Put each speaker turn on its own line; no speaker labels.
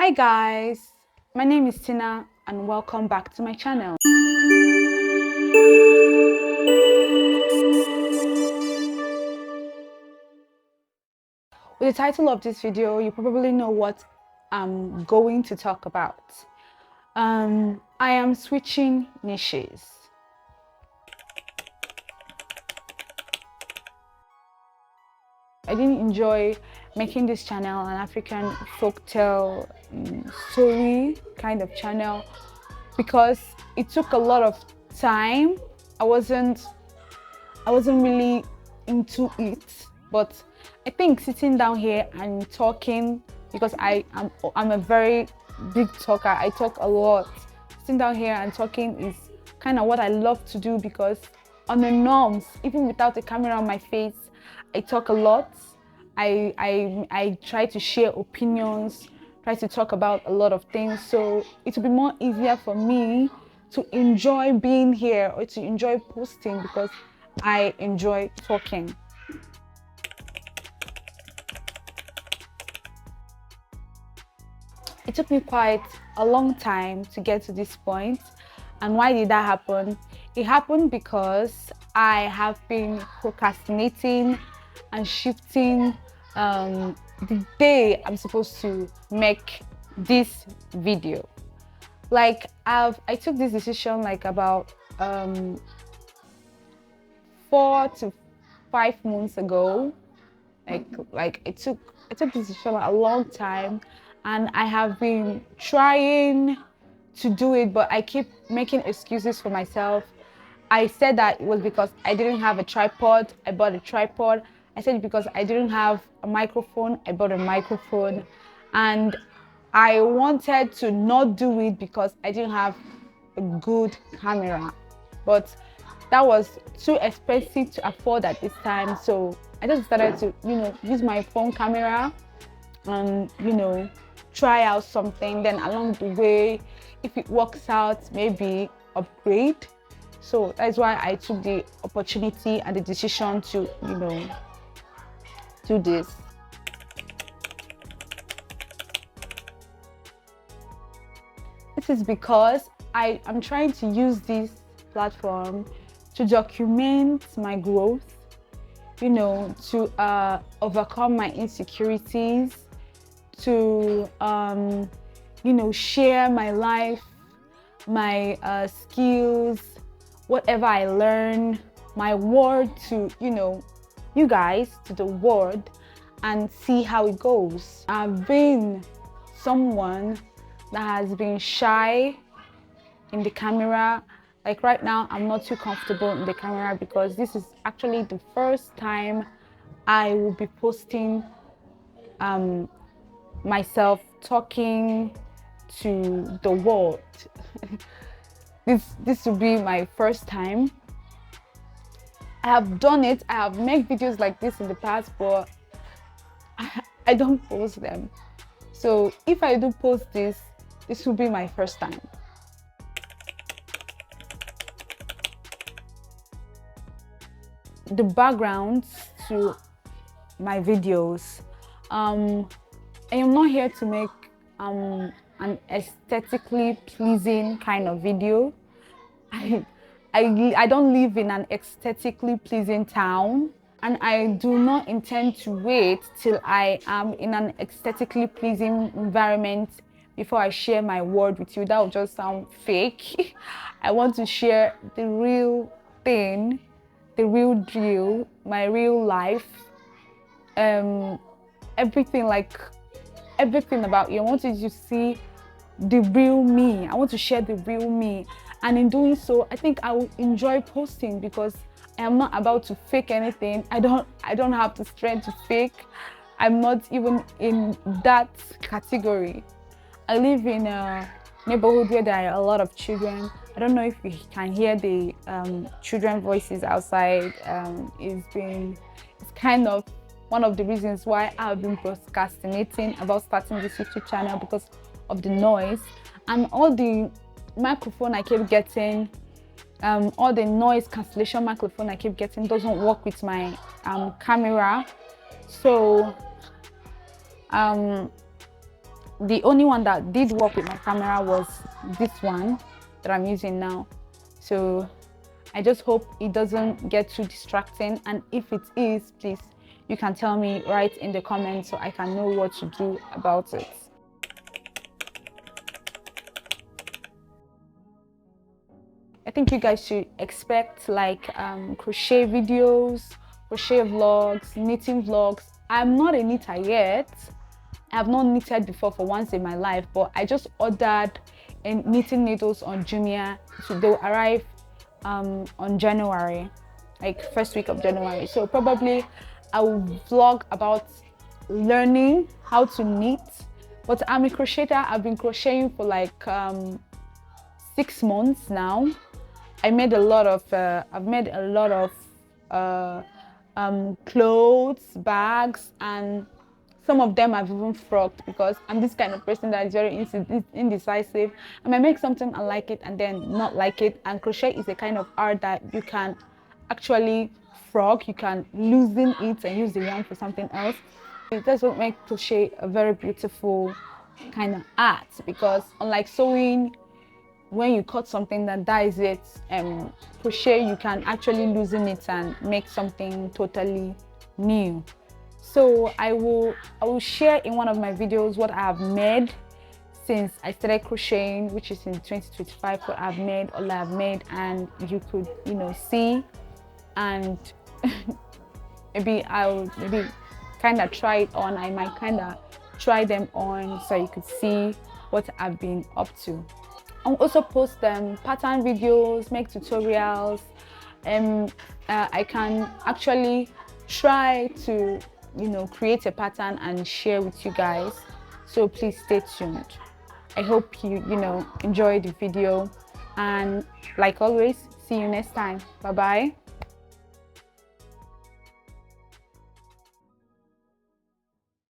Hi guys, my name is Tina and welcome back to my channel. With the title of this video, you probably know what I'm going to talk about. I am switching niches. I didn't enjoy making this channel an African folktale story kind of channel because it took a lot of time. I wasn't really into it, but I think sitting down here and talking, because I'm a very big talker, I talk a lot. Sitting down here and talking is kind of what I love to do, because on the norms, even without a camera on my face, I talk a lot. I try to share opinions, try to talk about a lot of things, so it will be more easier for me to enjoy being here or to enjoy posting because I enjoy talking. It took me quite a long time to get to this point. And why did that happen? It happened because I have been procrastinating and shifting the day I'm supposed to make this video. Like I took this decision like about 4 to 5 months ago. Like I took this decision a long time, and I have been trying to do it, but I keep making excuses for myself. I said that it was because I didn't have a tripod. I bought a tripod. I said it because I didn't have a microphone. I bought a microphone. And I wanted to not do it because I didn't have a good camera. But that was too expensive to afford at this time. So I just started to, use my phone camera and, try out something. Then along the way, if it works out, maybe upgrade. So that's why I took the opportunity and the decision to, do this. This is because I'm trying to use this platform to document my growth, to overcome my insecurities, to share my life, my skills, whatever I learn, my word to you guys, to the world, and see how it goes. I've been someone that has been shy in the camera. Like right now, I'm not too comfortable in the camera because this is actually the first time I will be posting myself talking to the world. This will be my first time. I have done it. I have made videos like this in the past, but I don't post them. So if I do post this will be my first time. The backgrounds to my videos. I am not here to make an aesthetically pleasing kind of video. I don't live in an aesthetically pleasing town, and I do not intend to wait till I am in an aesthetically pleasing environment before I share my word with you. That would just sound fake. I want to share the real thing, the real deal, my real life, everything about you. I want you to see the real me. I want to share the real me. And in doing so, I think I will enjoy posting because I am not about to fake anything. I don't have the strength to fake. I'm not even in that category. I live in a neighborhood where there are a lot of children. I don't know if you can hear the children voices outside. It's kind of one of the reasons why I've been procrastinating about starting this YouTube channel, because of the noise and all the microphone I keep getting. All the noise cancellation microphone I keep getting doesn't work with my camera. So the only one that did work with my camera was this one that I'm using now. So I just hope it doesn't get too distracting, and if it is, please, you can tell me right in the comments so I can know what to do about it. I think you guys should expect like crochet videos, crochet vlogs, knitting vlogs. I'm not a knitter yet. I have not knitted before for once in my life, but I just ordered knitting needles on Jumia. So they'll arrive on January, like first week of January. So probably I will vlog about learning how to knit. But I'm a crocheter. I've been crocheting for like 6 months now. I've made a lot of clothes, bags, and some of them I've even frocked, because I'm this kind of person that is very indecisive. I might make something and like it and then not like it. And crochet is a kind of art that you can actually frock. You can loosen it and use the yarn for something else. That's what makes crochet a very beautiful kind of art, because unlike sewing, when you cut something that dies it, crochet, you can actually loosen it and make something totally new. So I will share in one of my videos what I have made since I started crocheting, which is in 2025. What I've made, all I've made, and you could, you know, see, and maybe I'll kind of try it on. I might kind of try them on so you could see what I've been up to. I'll also post pattern videos, make tutorials, and I can actually try to, you know, create a pattern and share with you guys. So please stay tuned. I hope you enjoyed the video, and like always, see you next time. Bye bye.